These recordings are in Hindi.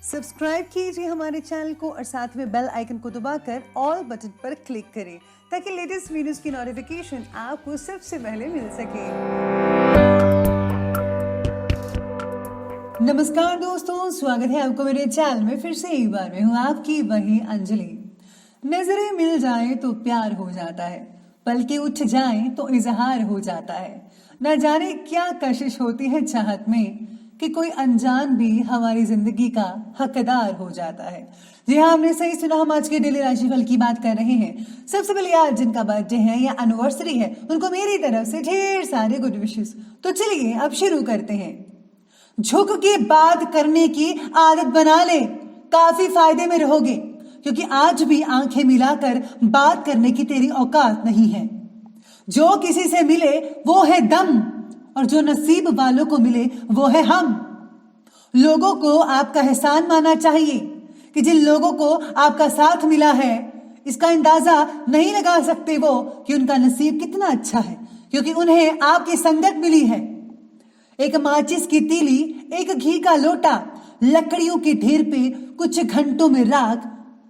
सब्सक्राइब कीजिए हमारे चैनल को और साथ में बेल आइकन को दबाकर ऑल बटन पर क्लिक करें ताकि लेटेस्ट वीडियोस की नोटिफिकेशन आपको सबसे पहले मिल सके। नमस्कार दोस्तों, स्वागत है आपको मेरे चैनल में। फिर से एक बार मैं हूँ आपकी वही अंजलि। नजरें मिल जाए तो प्यार हो जाता है, पलके उठ जाए तो इजहार हो जाता है। न जाने क्या कशिश होती है चाहत में कि कोई अनजान भी हमारी जिंदगी का हकदार हो जाता है। जी हाँ, हमने सही सुना। हम आज के डेली राशिफल की बात कर रहे हैं। सबसे पहले आज जिनका बर्थडे है या एनिवर्सरी है उनको मेरी तरफ से ढेर सारे गुड विशेस। तो चलिए अब शुरू करते हैं। झुक के बात करने की आदत बना ले, काफी फायदे में रहोगे, क्योंकि आज भी आंखें मिलाकर बात करने की तेरी औकात नहीं है। जो किसी से मिले वो है दम, और जो नसीब वालों को मिले वो है हम। लोगों को आपका एहसान मानना चाहिए कि जिन लोगों को आपका साथ मिला है, इसका अंदाजा नहीं लगा सकते वो कि उनका नसीब कितना अच्छा है, क्योंकि उन्हें आपकी संगत मिली है। एक माचिस की तीली, एक घी का लोटा, लकड़ियों के ढेर पे कुछ घंटों में राख,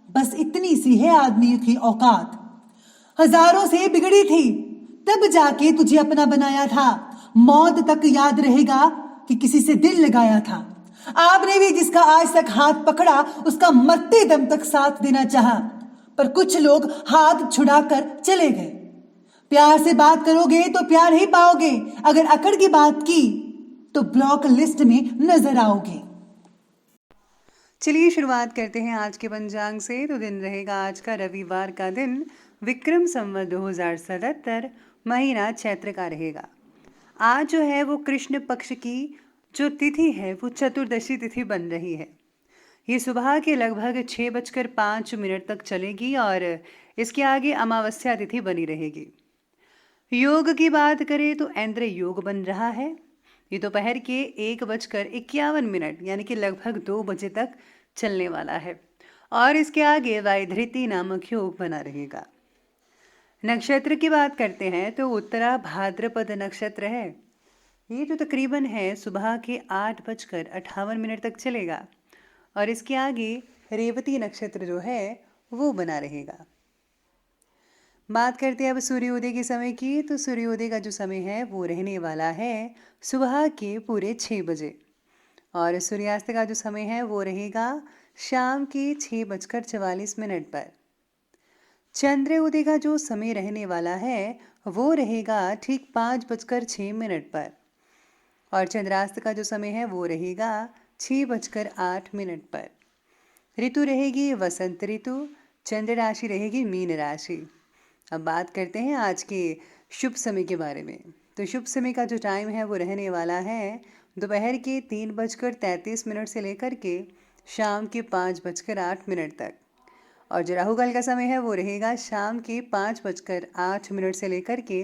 बस इतनी सी है आदमी की औकात। हजारों से बिगड़ी थी तब जाके तुझे अपना बनाया था। मौत तक याद रहेगा कि किसी से दिल लगाया था। आपने भी जिसका आज तक हाथ पकड़ा उसका मरते दम तक साथ देना चाहा, पर कुछ लोग हाथ छुड़ाकर चले गए। प्यार से बात करोगे तो प्यार ही पाओगे, अगर अकड़ की बात की तो ब्लॉक लिस्ट में नजर आओगे। चलिए शुरुआत करते हैं आज के पंचांग से। तो दिन रहेगा आज का रविवार का दिन, विक्रम संवत 2077, महीना चैत्र का रहेगा। आज जो है वो कृष्ण पक्ष की जो तिथि है वो चतुर्दशी तिथि बन रही है। ये सुबह के लगभग 6:05 तक चलेगी और इसके आगे अमावस्या तिथि बनी रहेगी। योग की बात करें तो ऐंद्र योग बन रहा है। ये दोपहर के 1:51 यानी कि लगभग 2 बजे तक चलने वाला है और इसके आगे वैधृति नामक योग बना रहेगा। नक्षत्र की बात करते हैं तो उत्तरा भाद्रपद नक्षत्र है। ये जो तकरीबन है सुबह के 8:58 तक चलेगा और इसके आगे रेवती नक्षत्र जो है वो बना रहेगा। बात करते हैं अब सूर्योदय के समय की। तो सूर्योदय का जो समय है वो रहने वाला है सुबह के पूरे 6 बजे और सूर्यास्त का जो समय है वो रहेगा शाम के 6:44 पर। चंद्रोदय का जो समय रहने वाला है वो रहेगा ठीक 5:06 पर और चंद्रास्त का जो समय है वो रहेगा 6:08 पर। ऋतु रहेगी वसंत ऋतु, चंद्र राशि रहेगी मीन राशि। अब बात करते हैं आज के शुभ समय के बारे में। तो शुभ समय का जो टाइम है वो रहने वाला है दोपहर के 3:33 से लेकर के शाम के 5:08 तक और जो राहुकाल का समय है वो रहेगा शाम के 5:08 से लेकर के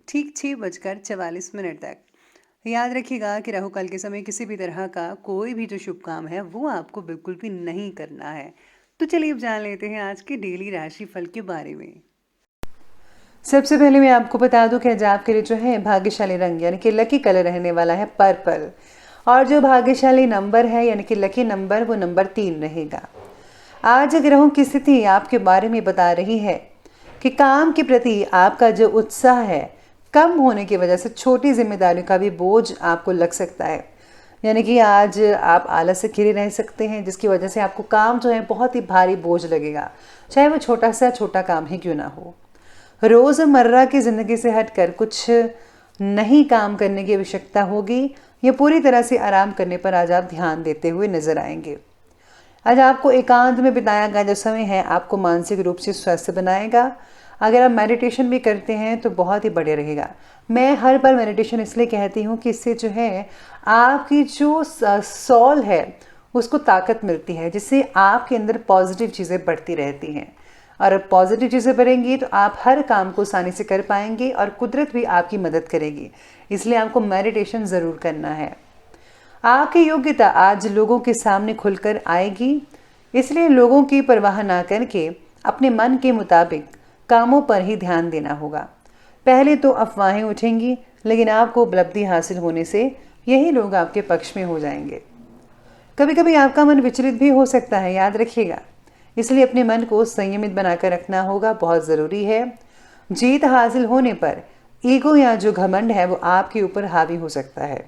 ठीक 6:44 तक। याद रखिएगा कि राहुकाल के समय किसी भी तरह का कोई भी जो शुभ काम है वो आपको बिल्कुल भी नहीं करना है। तो चलिए अब जान लेते हैं आज के डेली राशि फल के बारे में। सबसे पहले मैं आपको बता दूं कि आज आपके लिए जो है भाग्यशाली रंग यानी कि लकी कलर रहने वाला है पर्पल और जो भाग्यशाली नंबर है यानी कि लकी नंबर वो नंबर 3 रहेगा। आज ग्रहों की स्थिति आपके बारे में बता रही है कि काम के प्रति आपका जो उत्साह है कम होने की वजह से छोटी जिम्मेदारियों का भी बोझ आपको लग सकता है। यानी कि आज आप आलस से घिरे रह सकते हैं, जिसकी वजह से आपको काम जो है बहुत ही भारी बोझ लगेगा, चाहे वो छोटा काम ही क्यों ना हो। रोज़मर्रा की ज़िंदगी से हटकर कुछ नई काम करने की आवश्यकता होगी। ये पूरी तरह से आराम करने पर आज आप ध्यान देते हुए नजर आएंगे। आज आपको एकांत में बिताया गया जो समय है आपको मानसिक रूप से स्वस्थ बनाएगा। अगर आप मेडिटेशन भी करते हैं तो बहुत ही बढ़िया रहेगा। मैं हर बार मेडिटेशन इसलिए कहती हूँ कि इससे जो है आपकी जो सोल है उसको ताकत मिलती है, जिससे आपके अंदर पॉजिटिव चीज़ें बढ़ती रहती हैं और पॉजिटिव चीज़ें बढ़ेंगी तो आप हर काम को आसानी से कर पाएंगे और कुदरत भी आपकी मदद करेगी। इसलिए आपको मेडिटेशन ज़रूर करना है। आपकी योग्यता आज लोगों के सामने खुलकर आएगी, इसलिए लोगों की परवाह ना करके अपने मन के मुताबिक कामों पर ही ध्यान देना होगा। पहले तो अफवाहें उठेंगी, लेकिन आपको उपलब्धि हासिल होने से यही लोग आपके पक्ष में हो जाएंगे। कभी कभी आपका मन विचलित भी हो सकता है, याद रखिएगा। इसलिए अपने मन को संयमित बनाकर रखना होगा, बहुत ज़रूरी है। जीत हासिल होने पर ईगो या जो घमंड है वो आपके ऊपर हावी हो सकता है,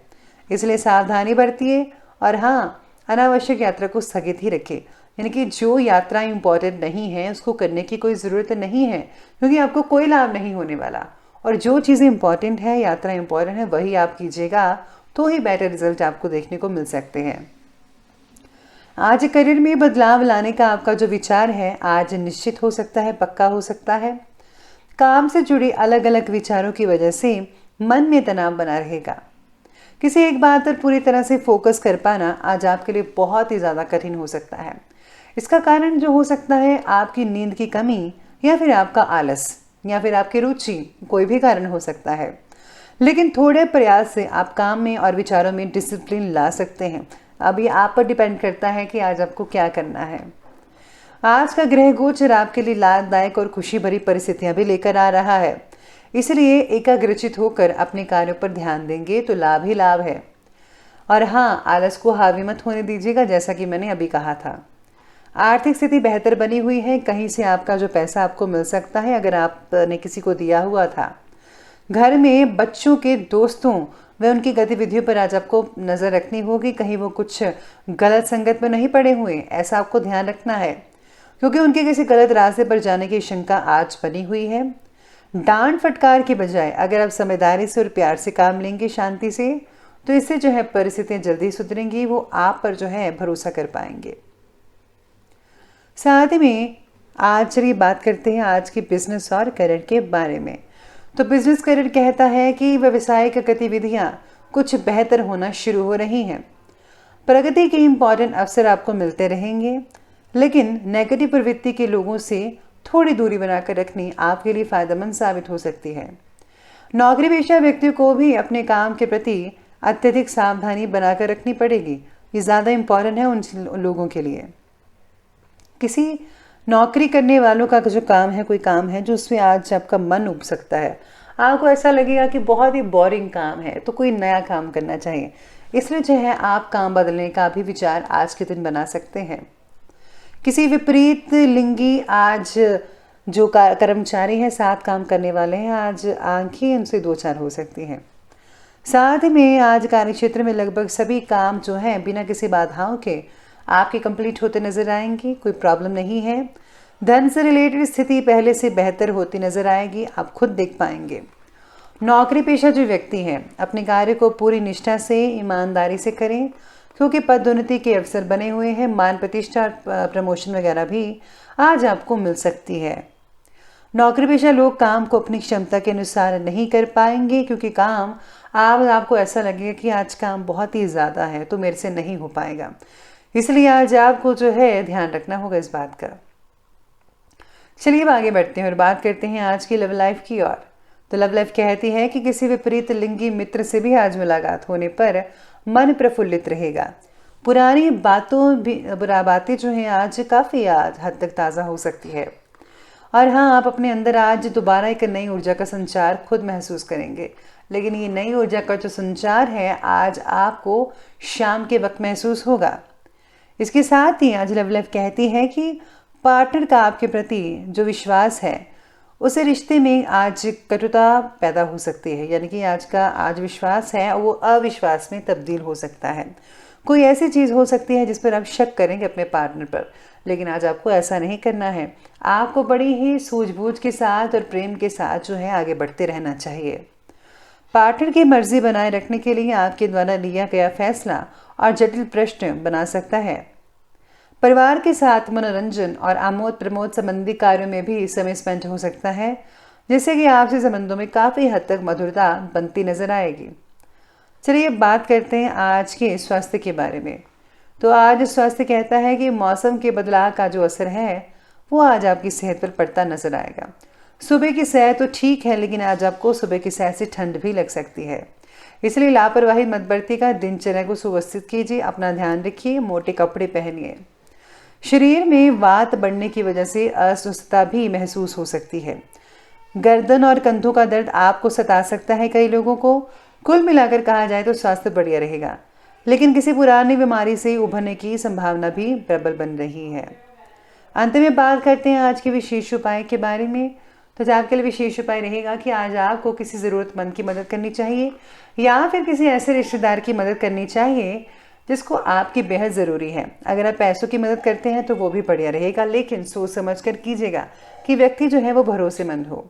इसलिए सावधानी बरतिए। और हाँ, अनावश्यक यात्रा को स्थगित ही रखें, यानी कि जो यात्रा इंपॉर्टेंट नहीं है उसको करने की कोई ज़रूरत नहीं है, क्योंकि आपको कोई लाभ नहीं होने वाला। और जो चीज़ें इंपॉर्टेंट है, यात्रा इंपॉर्टेंट है, वही आप कीजिएगा, तो ही बेटर रिजल्ट आपको देखने को मिल सकते हैं। आज करियर में बदलाव लाने का आपका जो विचार है आज निश्चित हो सकता है, पक्का हो सकता है। काम से जुड़े अलग अलग विचारों की वजह से मन में तनाव बना रहेगा। किसी एक बात पर पूरी तरह से फोकस कर पाना आज आपके लिए बहुत ही ज़्यादा कठिन हो सकता है। इसका कारण जो हो सकता है आपकी नींद की कमी, या फिर आपका आलस, या फिर आपकी रुचि, कोई भी कारण हो सकता है। लेकिन थोड़े प्रयास से आप काम में और विचारों में डिसिप्लिन ला सकते हैं। अब ये आप पर डिपेंड करता है कि आज आपको क्या करना है। आज का ग्रह गोचर आपके लिए लाभदायक और खुशी भरी परिस्थितियां भी लेकर आ रहा है, इसलिए एकाग्रचित होकर अपने कार्यों पर ध्यान देंगे तो लाभ ही लाभ है। और हाँ, आलस को हावी मत होने दीजिएगा, जैसा कि मैंने अभी कहा था। आर्थिक स्थिति बेहतर बनी हुई है, कहीं से आपका जो पैसा आपको मिल सकता है अगर आपने किसी को दिया हुआ था। घर में बच्चों के दोस्तों व उनकी गतिविधियों पर आज आपको नज़र रखनी होगी, कहीं वो कुछ गलत संगत में नहीं पड़े हुए, ऐसा आपको ध्यान रखना है, क्योंकि उनके किसी गलत रास्ते पर जाने की शंका आज बनी हुई है। डांट फटकार के बजाय अगर आप समझदारी से और प्यार से काम लेंगे, शांति से, तो इससे जो है परिस्थितियां जल्दी सुधरेंगी, वो आप पर जो है भरोसा कर पाएंगे। साथ ही में आज चलिए बात करते हैं आज की बिजनेस और करियर के बारे में। तो बिजनेस करियर कहता है कि व्यावसायिक गतिविधियां कुछ बेहतर होना शुरू हो रही हैं। प्रगति के इंपॉर्टेंट अवसर आपको मिलते रहेंगे, लेकिन नेगेटिव प्रवृत्ति के लोगों से थोड़ी दूरी बनाकर रखनी आपके लिए फायदेमंद साबित हो सकती है। नौकरी पेशा व्यक्तियों को भी अपने काम के प्रति अत्यधिक सावधानी बनाकर रखनी पड़ेगी। ये ज़्यादा इम्पॉर्टेंट है उन लोगों के लिए। किसी नौकरी करने वालों का जो काम है, कोई काम है जो उसमें आज आपका मन उब सकता है, आपको ऐसा लगेगा कि बहुत ही बोरिंग काम है, तो कोई नया काम करना चाहिए। इसलिए जो है आप काम बदलने का भी विचार आज के दिन बना सकते हैं। किसी विपरीत लिंगी आज जो कर्मचारी हैं, साथ काम करने वाले हैं, आज आंखें उनसे दो चार हो सकती हैं। साथ में आज कार्यक्षेत्र में लगभग सभी काम जो हैं बिना किसी बाधाओं के आपके कंप्लीट होते नजर आएंगे, कोई प्रॉब्लम नहीं है। धन से रिलेटेड स्थिति पहले से बेहतर होती नजर आएगी, आप खुद देख पाएंगे। नौकरी पेशा जो व्यक्ति हैं अपने कार्य को पूरी निष्ठा से, ईमानदारी से करें, क्योंकि पदोन्नति के अवसर बने हुए हैं। मान प्रतिष्ठा और प्रमोशन वगैरह भी आज आपको मिल सकती है। नौकरी पेशा लोग काम को अपनी क्षमता के अनुसार नहीं कर पाएंगे, क्योंकि काम आपको ऐसा लगेगा कि आज काम बहुत ही ज़्यादा है तो मेरे से नहीं हो पाएगा। इसलिए आज आपको जो है ध्यान रखना होगा इस बात का। चलिए अब आगे बढ़ते हैं और बात करते हैं आज की लव लाइफ की ओर। तो लव लाइफ कहती है कि किसी विपरीत लिंगी मित्र से भी आज मुलाकात होने पर मन प्रफुल्लित रहेगा। पुरानी बातें जो हैं आज काफ़ी आज हद तक ताज़ा हो सकती है। और हाँ, आप अपने अंदर आज दोबारा एक नई ऊर्जा का संचार खुद महसूस करेंगे। लेकिन ये नई ऊर्जा का जो संचार है आज आपको शाम के वक्त महसूस होगा। इसके साथ ही आज लव लाइफ कहती है कि पार्टनर का आपके प्रति जो विश्वास है उसे रिश्ते में आज कटुता पैदा हो सकती है, यानी कि आज विश्वास है वो अविश्वास में तब्दील हो सकता है। कोई ऐसी चीज़ हो सकती है जिस पर आप शक करेंगे अपने पार्टनर पर, लेकिन आज आपको ऐसा नहीं करना है। आपको बड़ी ही सूझबूझ के साथ और प्रेम के साथ जो है आगे बढ़ते रहना चाहिए। पार्टनर की मर्जी बनाए रखने के लिए आपके द्वारा लिया गया फैसला और जटिल प्रश्न बना सकता है। परिवार के साथ मनोरंजन और आमोद प्रमोद संबंधी कार्यों में भी समय स्पेंड हो सकता है, जिससे कि आपसे संबंधों में काफ़ी हद तक मधुरता बनती नजर आएगी। चलिए बात करते हैं आज के स्वास्थ्य के बारे में। तो आज स्वास्थ्य कहता है कि मौसम के बदलाव का जो असर है वो आज आपकी सेहत पर पड़ता नजर आएगा। सुबह की सैर तो ठीक है, लेकिन आज आपको सुबह की सैर से ठंड भी लग सकती है, इसलिए लापरवाही मत बरतिएगा। दिनचर्या को सुव्यवस्थित कीजिए, अपना ध्यान रखिए, मोटे कपड़े पहनिए। शरीर में वात बढ़ने की वजह से अस्वस्थता भी महसूस हो सकती है। गर्दन और कंधों का दर्द आपको सता सकता है कई लोगों को। कुल मिलाकर कहा जाए तो स्वास्थ्य बढ़िया रहेगा, लेकिन किसी पुरानी बीमारी से उभरने की संभावना भी प्रबल बन रही है। अंत में बात करते हैं आज के विशेष उपाय के बारे में। तो आज आपके लिए विशेष उपाय रहेगा कि आज आपको किसी ज़रूरतमंद की मदद करनी चाहिए या फिर किसी ऐसे रिश्तेदार की मदद करनी चाहिए जिसको आपकी बेहद ज़रूरी है। अगर आप पैसों की मदद करते हैं तो वो भी बढ़िया रहेगा, लेकिन सोच समझ कर कीजिएगा कि व्यक्ति जो है वो भरोसेमंद हो।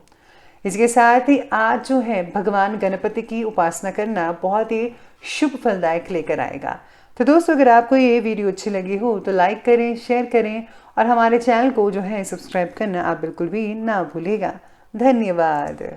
इसके साथ ही आज जो है भगवान गणपति की उपासना करना बहुत ही शुभ फलदायक लेकर आएगा। तो दोस्तों, अगर आपको ये वीडियो अच्छी लगी हो तो लाइक करें, शेयर करें और हमारे चैनल को जो है सब्सक्राइब करना आप बिल्कुल भी ना भूलिएगा। धन्यवाद।